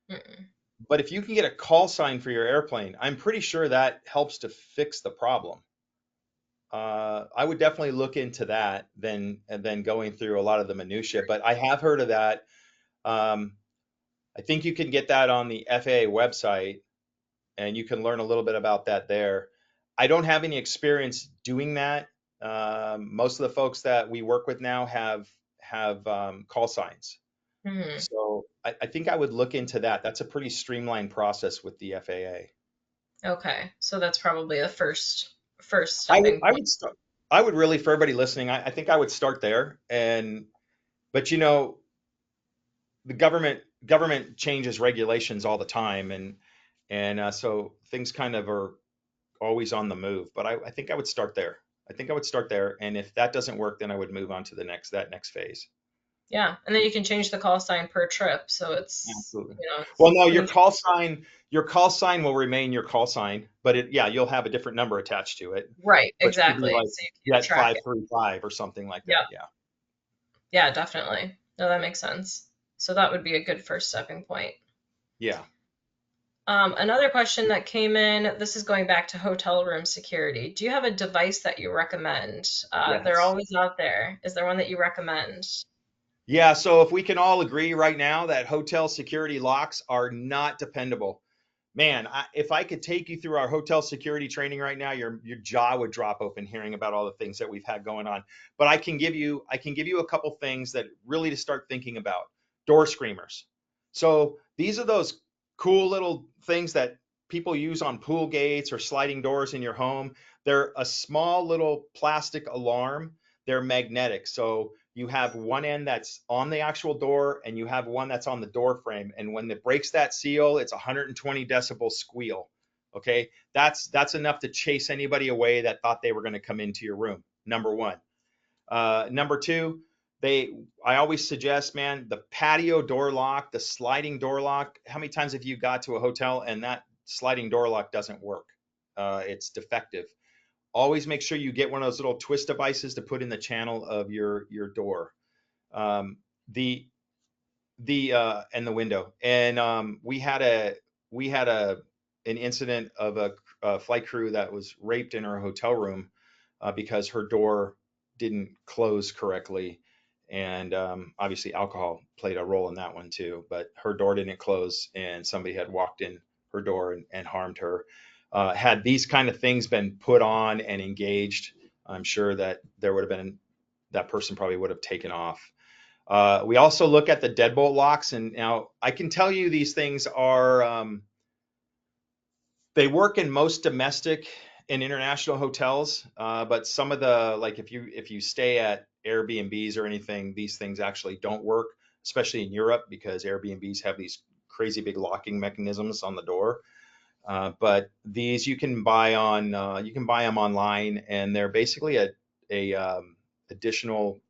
Mm-mm. But if you can get a call sign for your airplane, I'm pretty sure that helps to fix the problem. I would definitely look into that than going through a lot of the minutia. But I have heard of that. Um, I think you can get that on the FAA website, and you can learn a little bit about that there. I don't have any experience doing that. Most of the folks that we work with now have call signs, Mhm. so I think I would look into that. That's a pretty streamlined process with the FAA. Okay, so that's probably the first stepping I point. would start. I would really, for everybody listening, I think I would start there. But the government changes regulations all the time, and so things kind of are always on the move. But I think I would start there. I think I would start there, and if that doesn't work, then I would move on to that next phase. Yeah, and then you can change the call sign per trip, so it's Absolutely. it's Well, no, pretty. your call sign will remain your call sign, but yeah, you'll have a different number attached to it, Right, which could be exactly. like So you can Jet track it. 535 or something like Yeah, that. Yeah. yeah, definitely. No, that makes sense. So that would be a good first stepping point. Yeah. Another question that came in, this is going back to hotel room security. Do you have a device that you recommend? They're Yes. always out there. Is there one that you recommend? Yeah, so if we can all agree right now that hotel security locks are not dependable. Man, if I could take you through our hotel security training right now, your jaw would drop open hearing about all the things that we've had going on. But I can give you a couple things that really to start thinking about. Door screamers. So these are those cool little things that people use on pool gates or sliding doors in your home. They're a small little plastic alarm. They're magnetic. So you have one end that's on the actual door and you have one that's on the door frame, and when it breaks that seal, it's 120 decibel squeal. Okay, that's enough to chase anybody away that thought they were going to come into your room. Number one. Number two, they I always suggest, man, the patio door lock, the sliding door lock. How many times have you got to a hotel and that sliding door lock doesn't work? It's defective. Always make sure you get one of those little twist devices to put in the channel of your door. um, the and the window. And we had an incident of a flight crew that was raped in her hotel room because her door didn't close correctly, and obviously alcohol played a role in that one too. But her door didn't close, and somebody had walked in her door and harmed her. Had these kind of things been put on and engaged, I'm sure that there would have been that person probably would have taken off. We also look at the deadbolt locks, and now I can tell you these things are they work in most domestic and international hotels, but some of the like if you stay at Airbnbs or anything, these things actually don't work, especially in Europe because Airbnbs have these crazy big locking mechanisms on the door. But these you can buy them online, and they're basically a additional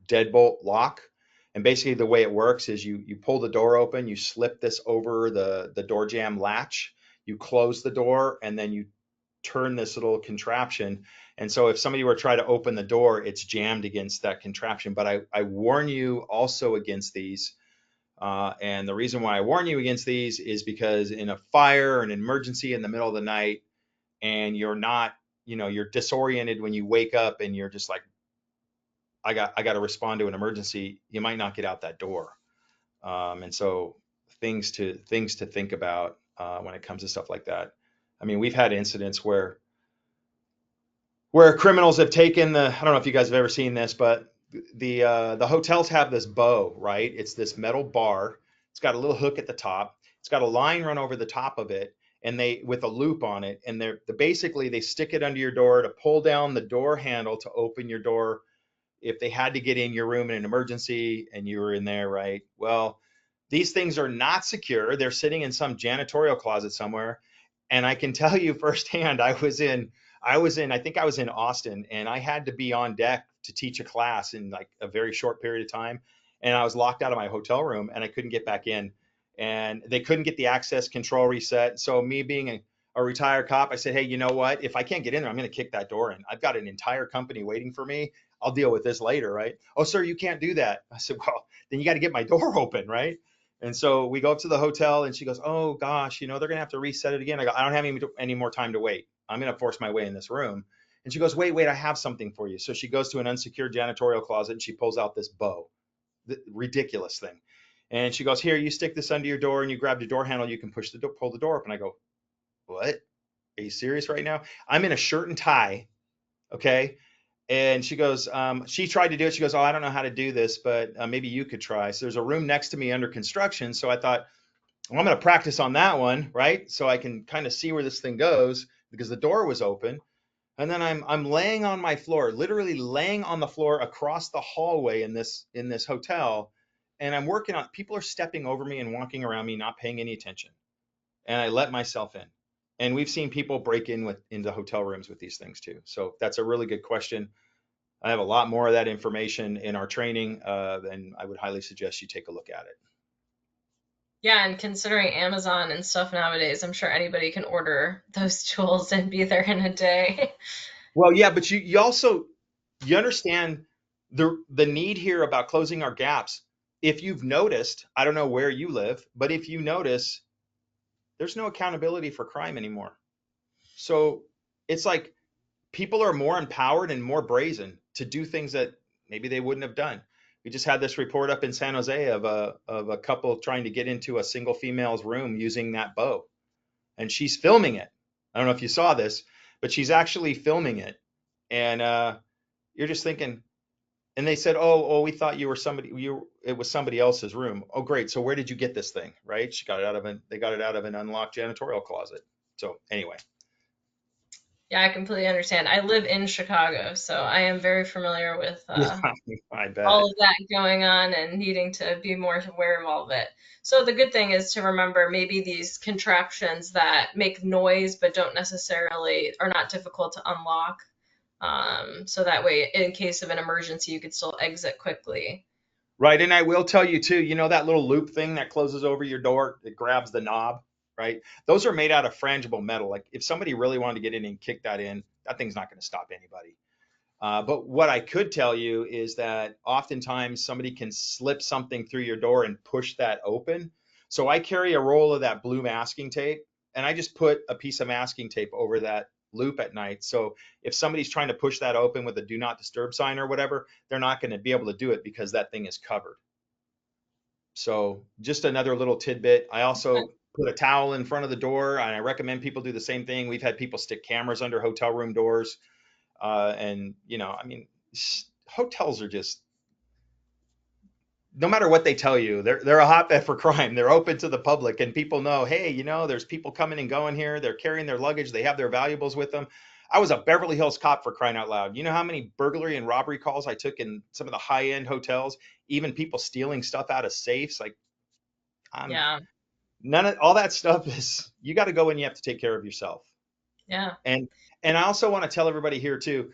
deadbolt lock. And basically, the way it works is you pull the door open, you slip this over the door jamb latch, you close the door, and then you turn this little contraption. And so, if somebody were to try to open the door, it's jammed against that contraption. But I warn you also against these. And the reason why I warn you against these is because in a fire or an emergency in the middle of the night, and you're not, you're disoriented when you wake up and you're just like, I got to respond to an emergency, you might not get out that door. And so things to think about when it comes to stuff like that. I mean, we've had incidents where criminals have taken I don't know if you guys have ever seen this, but the hotels have this bow, right? It's this metal bar. It's got a little hook at the top. It's got a line run over the top of it, and they with a loop on it, and basically they stick it under your door to pull down the door handle to open your door if they had to get in your room in an emergency and you were in there, right? Well, these things are not secure. They're sitting in some janitorial closet somewhere. And I can tell you firsthand, I think I was in Austin, and I had to be on deck to teach a class in like a very short period of time. And I was locked out of my hotel room and I couldn't get back in. And they couldn't get the access control reset. So me being a retired cop, I said, hey, you know what? If I can't get in there, I'm going to kick that door in. I've got an entire company waiting for me. I'll deal with this later, right? Oh, sir, you can't do that. I said, well, then you got to get my door open, right? And so we go up to the hotel and she goes, oh gosh, they're going to have to reset it again. I go, I don't have any more time to wait. I'm going to force my way in this room. And she goes, wait, I have something for you. So she goes to an unsecured janitorial closet and she pulls out this bow, the ridiculous thing. And she goes, here, you stick this under your door and you grab the door handle. You can pull the door open. I go, what? Are you serious right now? I'm in a shirt and tie. Okay. And she goes, she tried to do it. She goes, oh, I don't know how to do this, but maybe you could try. So there's a room next to me under construction. So I thought, well, I'm going to practice on that one, right? So I can kind of see where this thing goes because the door was open. And then I'm laying on my floor, literally laying on the floor across the hallway in this hotel, and I'm working on. People are stepping over me and walking around me, not paying any attention, and I let myself in. And we've seen people break into hotel rooms with these things too. So that's a really good question. I have a lot more of that information in our training, and I would highly suggest you take a look at it. Yeah, and considering Amazon and stuff nowadays, I'm sure anybody can order those tools and be there in a day. Well, yeah, but you also you understand the need here about closing our gaps. If you've noticed, I don't know where you live, but if you notice, there's no accountability for crime anymore. So it's like people are more empowered and more brazen to do things that maybe they wouldn't have done. We just had this report up in San Jose of a couple trying to get into a single female's room using that bow, and she's filming it. I don't know if you saw this, but she's actually filming it, and you're just thinking. And they said, "Oh, we thought you were somebody. It was somebody else's room. Oh, great. So where did you get this thing? Right? They got it out of an unlocked janitorial closet. So anyway, Yeah, I completely understand. I live in Chicago, so I am very familiar with yeah, I all bet. of that going on and needing to be more aware of all of it. So the good thing is to remember maybe these contraptions that make noise but don't necessarily are not difficult to unlock. So that way, in case of an emergency, you could still exit quickly. Right. And I will tell you too, that little loop thing that closes over your door, it grabs the knob, right? Those are made out of frangible metal. Like if somebody really wanted to get in and kick that in, that thing's not going to stop anybody. But what I could tell you is that oftentimes somebody can slip something through your door and push that open. So I carry a roll of that blue masking tape, and I just put a piece of masking tape over that loop at night. So if somebody's trying to push that open with a do not disturb sign or whatever, they're not going to be able to do it because that thing is covered. So just another little tidbit. I also put a towel in front of the door, and I recommend people do the same thing. We've had people stick cameras under hotel room doors. And I mean, hotels are just, no matter what they tell you, they're a hotbed for crime. They're open to the public, and people know, hey, there's people coming and going here. They're carrying their luggage. They have their valuables with them. I was a Beverly Hills cop, for crying out loud. You know how many burglary and robbery calls I took in some of the high end hotels? Even people stealing stuff out of safes. Like, I'm Yeah, none of all that stuff is. You got to go and you have to take care of yourself. yeah, And I also want to tell everybody here too,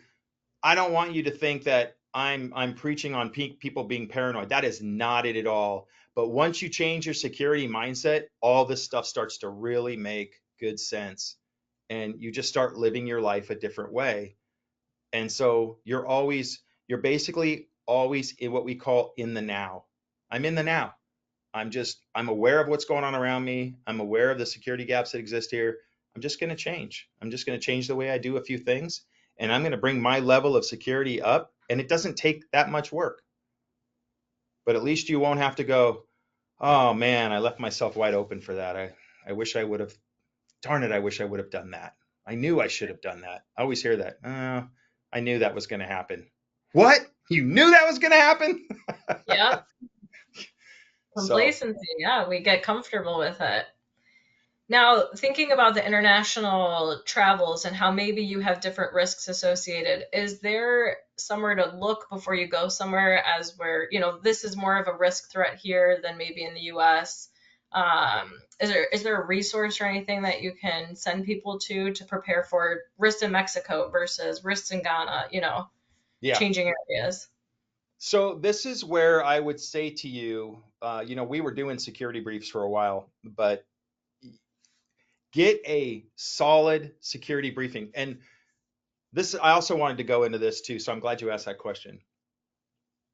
I don't want you to think that I'm preaching on people being paranoid. That is not it at all. But once you change your security mindset, all this stuff starts to really make good sense, and you just start living your life a different way. And so you're basically always in what we call in the now. I'm in the now. I'm aware of what's going on around me. I'm aware of the security gaps that exist here. I'm just going to change. I'm just going to change the way I do a few things, and I'm going to bring my level of security up. And it doesn't take that much work, but at least you won't have to go, oh man, I left myself wide open for that. I wish I would have, darn it, I wish I would have done that. I knew I should have done that. I always hear that. I knew that was going to happen. What? You knew that was going to happen? yeah. So, Complacency. Yeah, we get comfortable with it. Now, thinking about the international travels and how maybe you have different risks associated, is there somewhere to look before you go somewhere as where, this is more of a risk threat here than maybe in the US? Is there a resource or anything that you can send people to prepare for risks in Mexico versus risks in Ghana, yeah. changing areas? So this is where I would say to you, we were doing security briefs for a while, but get a solid security briefing. And I also wanted to go into this too, so I'm glad you asked that question.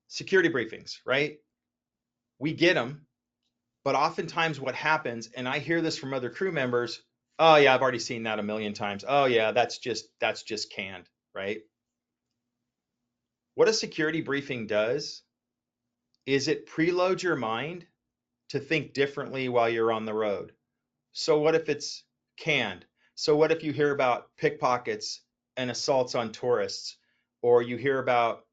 Security briefings, right? We get them, but oftentimes what happens, and I hear this from other crew members, oh yeah, I've already seen that a million times. Oh yeah, that's just canned, right? What a security briefing does is it preloads your mind to think differently while you're on the road. So what if it's canned? So what if you hear about pickpockets and assaults on tourists, or you hear about,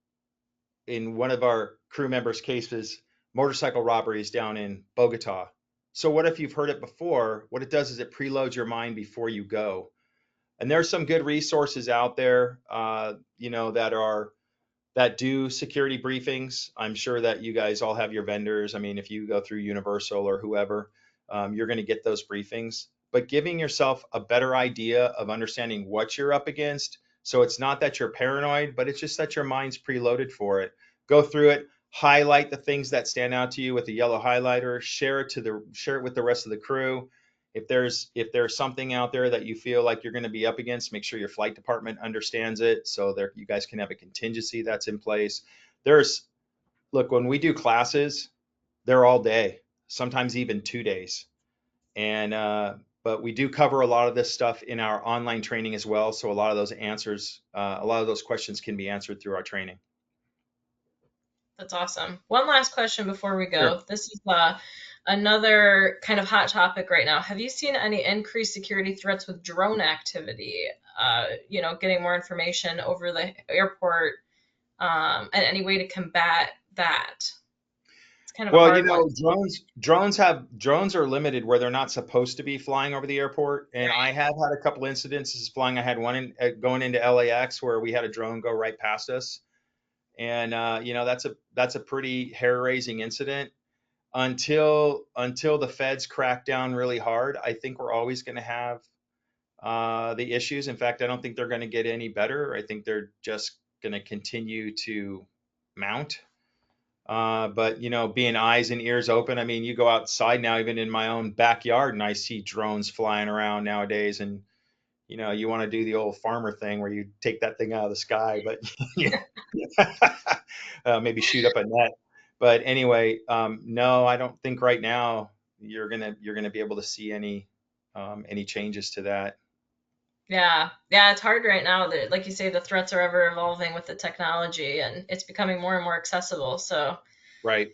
in one of our crew members' cases, motorcycle robberies down in Bogota? So what if you've heard it before? What it does is it preloads your mind before you go. And there's some good resources out there, that do security briefings. I'm sure that you guys all have your vendors. I mean, if you go through Universal or whoever, you're going to get those briefings. But giving yourself a better idea of understanding what you're up against. So it's not that you're paranoid, but it's just that your mind's preloaded for it. Go through it, highlight the things that stand out to you with a yellow highlighter, share it with the rest of the crew. If there's something out there that you feel like you're going to be up against, make sure your flight department understands it so that you guys can have a contingency that's in place. There's Look, when we do classes, they're all day, sometimes even 2 days, and but we do cover a lot of this stuff in our online training as well. So a lot of those questions can be answered through our training. That's awesome. One last question before we Sure. go. This is another kind of hot topic right now. Have you seen any increased security threats with drone activity? Getting more information over the airport, and any way to combat that? It's kind of a Well, hard one. drones are limited where they're not supposed to be flying over the airport, and I have had a couple incidences flying. I had one going into LAX where we had a drone go right past us, and that's a pretty hair-raising incident. Until the feds crack down really hard, I think we're always going to have the issues. In fact, I don't think they're going to get any better. I think they're just going to continue to mount. But being eyes and ears open. I mean, you go outside now, even in my own backyard, and I see drones flying around nowadays. And you want to do the old farmer thing where you take that thing out of the sky, but maybe shoot up a net. But anyway, no, I don't think right now you're gonna be able to see any changes to that. Yeah, yeah, it's hard right now. That, like you say, the threats are ever evolving with the technology, and it's becoming more and more accessible. So Right.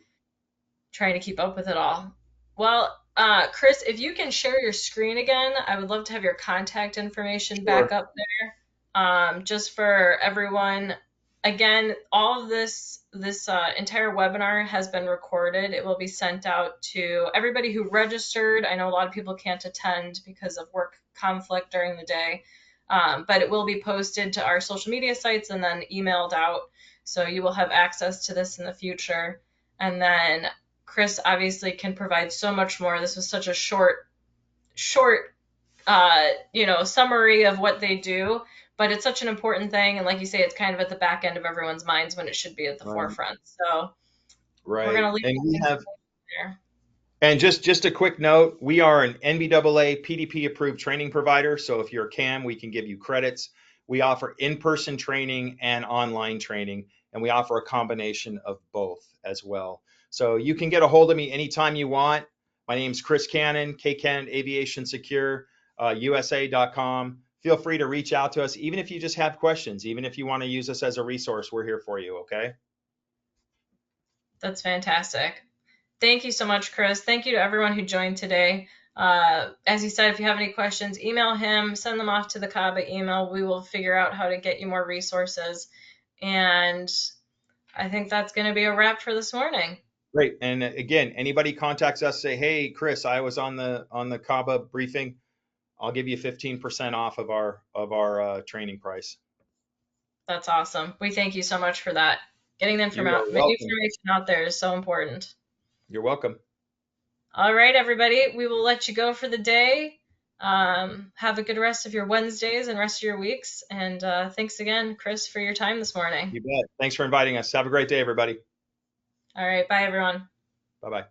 trying to keep up with it all. Well, Kris, if you can share your screen again, I would love to have your contact information back Sure. up there. Just for everyone. Again, all of this entire webinar has been recorded. It will be sent out to everybody who registered. I know a lot of people can't attend because of work conflict during the day, but it will be posted to our social media sites and then emailed out. So you will have access to this in the future. And then Kris obviously can provide so much more. This was such a short summary of what they do, but it's such an important thing. And like you say, it's kind of at the back end of everyone's minds when it should be at the Right. forefront. So we're going Right. to leave And we that have information there. And just a quick note, we are an NBAA PDP approved training provider. So if you're a CAM, we can give you credits. We offer in-person training and online training, and we offer a combination of both as well. So you can get a hold of me anytime you want. My name's Kris Cannon, Cannon Aviation Secure, USA.com. Feel free to reach out to us, even if you just have questions, even if you want to use us as a resource, we're here for you, okay? That's fantastic. Thank you so much, Kris. Thank you to everyone who joined today. As he said, if you have any questions, email him, send them off to the CABAA email. We will figure out how to get you more resources. And I think that's going to be a wrap for this morning. Great. And again, anybody contacts us, say, "Hey, Kris, I was on the CABA briefing. I'll give you 15% off of our training price." That's awesome. We thank you so much for that. Getting the You are welcome. information out there is so important. You're welcome. All right, everybody, we will let you go for the day. Have a good rest of your Wednesdays and rest of your weeks. And thanks again, Kris, for your time this morning. You bet. Thanks for inviting us. Have a great day, everybody. All right, bye, everyone. Bye bye.